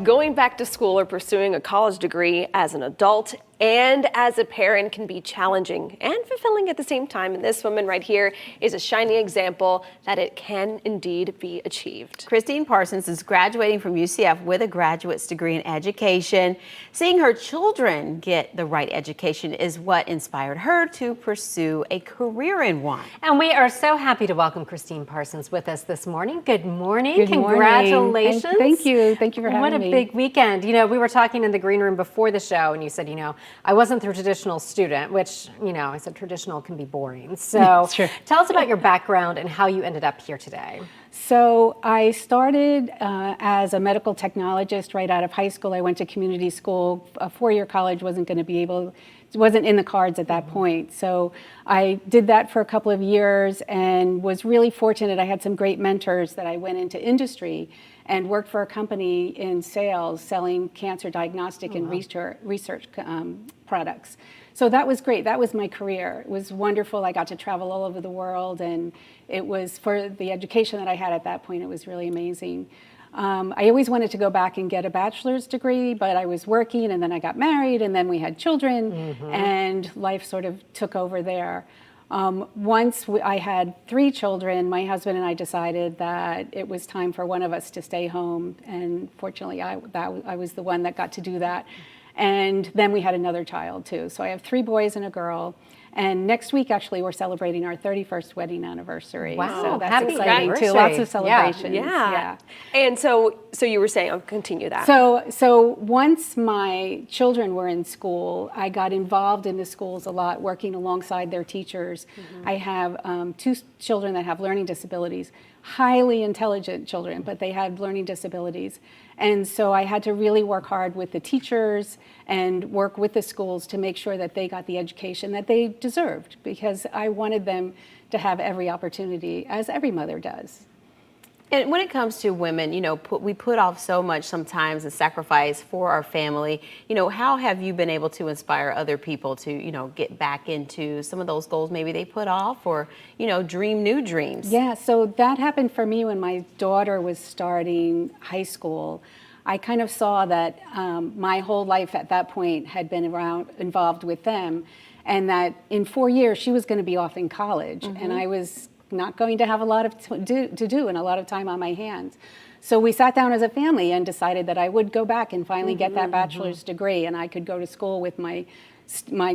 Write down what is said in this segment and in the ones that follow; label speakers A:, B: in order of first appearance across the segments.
A: Going back to school or pursuing a college degree as an adult and as a parent can be challenging and fulfilling at the same time. And this woman right here is a shining example that it can indeed be achieved.
B: Christine Parsons is graduating from UCF with a graduate's degree in education. Seeing her children get the right education is what inspired her to pursue a career in one.
C: And we are so happy to welcome Christine Parsons with us this morning. Good morning.
D: Good morning.
C: Congratulations.
D: And thank you. Thank you for having me.
C: What a big weekend. You know, we were talking in the green room before the show and you said, you know, I wasn't the traditional student, which, you know, I said traditional can be boring. So tell us about your background and how you ended up here today.
D: So I started as a medical technologist right out of high school. I went to community school. A four-year college wasn't going to be able, it wasn't in the cards at that point. So I did that for a couple of years and was really fortunate. I had some great mentors that I went into industry and worked for a company in sales selling cancer diagnostic and research products. So that was great. That was my career. It was wonderful. I got to travel all over the world, and it was, for the education that I had at that point, it was really amazing. I always wanted to go back and get a bachelor's degree, but I was working, and then I got married, and then we had children, and life sort of took over there. Once I had 3 children, my husband and I decided that it was time for one of us to stay home, and fortunately I was the one that got to do that. And then we had another child too. So I have 3 boys and a girl. And next week, actually, we're celebrating our 31st wedding anniversary.
C: Wow,
D: so that's
C: happy
D: exciting too. Lots of celebrations.
A: Yeah. And so you were saying, I'll continue that.
D: So once my children were in school, I got involved in the schools a lot, working alongside their teachers. I have 2 children that have learning disabilities, highly intelligent children, but they had learning disabilities. And so I had to really work hard with the teachers and work with the schools to make sure that they got the education that they deserved, because I wanted them to have every opportunity, as every mother does.
B: And when it comes to women, you know, we put off so much sometimes and sacrifice for our family. You know, how have you been able to inspire other people to, you know, get back into some of those goals maybe they put off, or, you know, dream new dreams? Yeah,
D: so that happened for me when my daughter was starting high school. I kind of saw that my whole life at that point had been involved with them, and that in 4 years she was going to be off in college, and I was not going to have a lot to do and a lot of time on my hands. So we sat down as a family and decided that I would go back and finally get that bachelor's degree, and I could go to school with my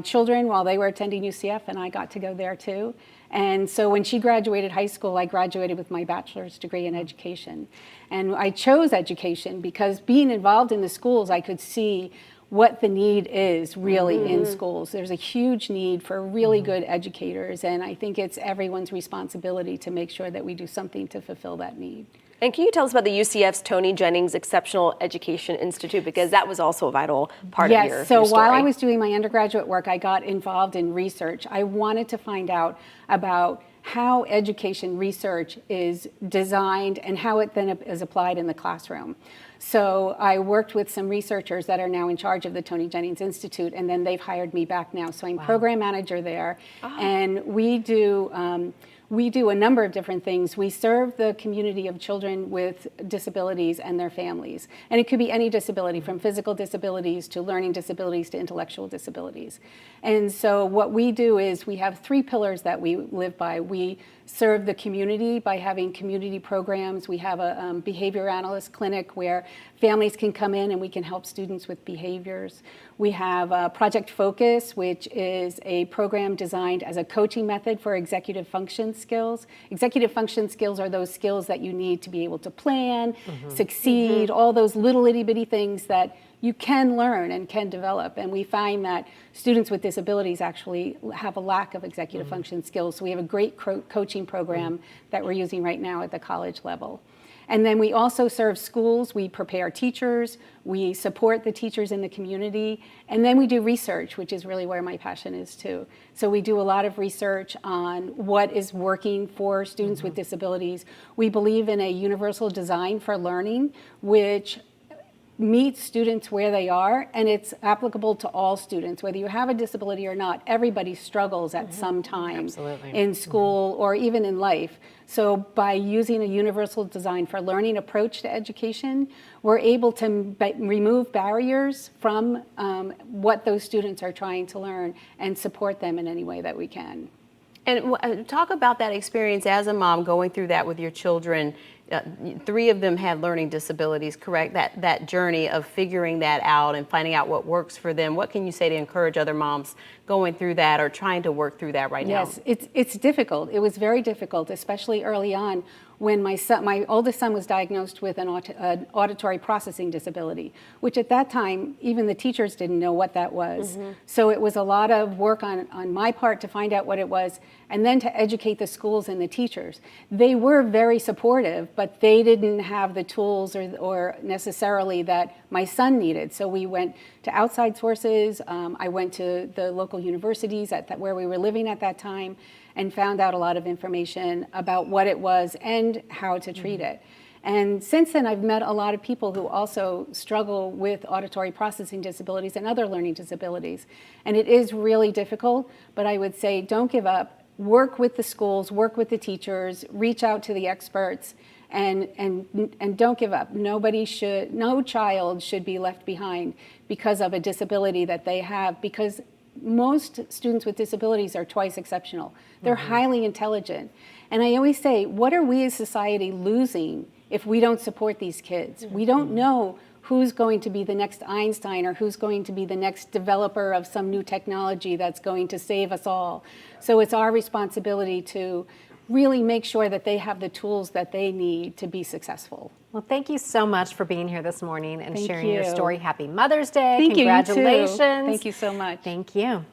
D: children while they were attending UCF, and I got to go there too. And so when she graduated high school, I graduated with my bachelor's degree in education. And I chose education because being involved in the schools, I could see what the need is really in schools. There's a huge need for really good educators, and I think it's everyone's responsibility to make sure that we do something to fulfill that need.
A: And can you tell us about the UCF's Tony Jennings Exceptional Education Institute, because that was also a vital part of your story.
D: So while I was doing my undergraduate work, I got involved in research. I wanted to find out about how education research is designed and how it then is applied in the classroom. So I worked with some researchers that are now in charge of the Tony Jennings Institute, and then they've hired me back now. So I'm program manager there, and we do a number of different things. We serve the community of children with disabilities and their families. And it could be any disability, from physical disabilities to learning disabilities to intellectual disabilities. And so what we do is we have 3 pillars that we live by. We serve the community by having community programs. We have a behavior analyst clinic where families can come in and we can help students with behaviors. We have Project Focus, which is a program designed as a coaching method for executive function skills. Executive function skills are those skills that you need to be able to plan, succeed, all those little itty bitty things that you can learn and can develop. And we find that students with disabilities actually have a lack of executive function skills. So we have a great coaching program that we're using right now at the college level. And then we also serve schools. We prepare teachers. We support the teachers in the community. And then we do research, which is really where my passion is too. So we do a lot of research on what is working for students with disabilities. We believe in a universal design for learning, which meets students where they are, and it's applicable to all students, whether you have a disability or not. Everybody struggles at some time
C: Absolutely.
D: in school or even in life. So by using a universal design for learning approach to education, we're able to remove barriers from what those students are trying to learn and support them in any way that we can.
B: And talk about that experience as a mom going through that with your children. 3 of them had learning disabilities, correct? That journey of figuring that out and finding out what works for them. What can you say to encourage other moms going through that or trying to work through that right now?
D: Yes, it's difficult. It was very difficult, especially early on when my oldest son was diagnosed with an auditory processing disability, which at that time, even the teachers didn't know what that was. So it was a lot of work on my part to find out what it was, and then to educate the schools and the teachers. They were very supportive, but they didn't have the tools or necessarily that my son needed. So we went to outside sources. I went to the local universities where we were living at that time, and found out a lot of information about what it was and how to treat it. And since then, I've met a lot of people who also struggle with auditory processing disabilities and other learning disabilities. And it is really difficult, but I would say don't give up. Work with the schools, work with the teachers, reach out to the experts, and don't give up. No child should be left behind because of a disability that they have, because most students with disabilities are twice exceptional. They're highly intelligent. And I always say, what are we as society losing if we don't support these kids? We don't know who's going to be the next Einstein or who's going to be the next developer of some new technology that's going to save us all. So it's our responsibility to really make sure that they have the tools that they need to be successful.
C: Well, thank you so much for being here this morning and
D: Thank
C: sharing your
D: you.
C: story. Happy Mother's Day.
D: Thank you, you too.
C: Congratulations.
D: Thank you so much.
C: Thank you.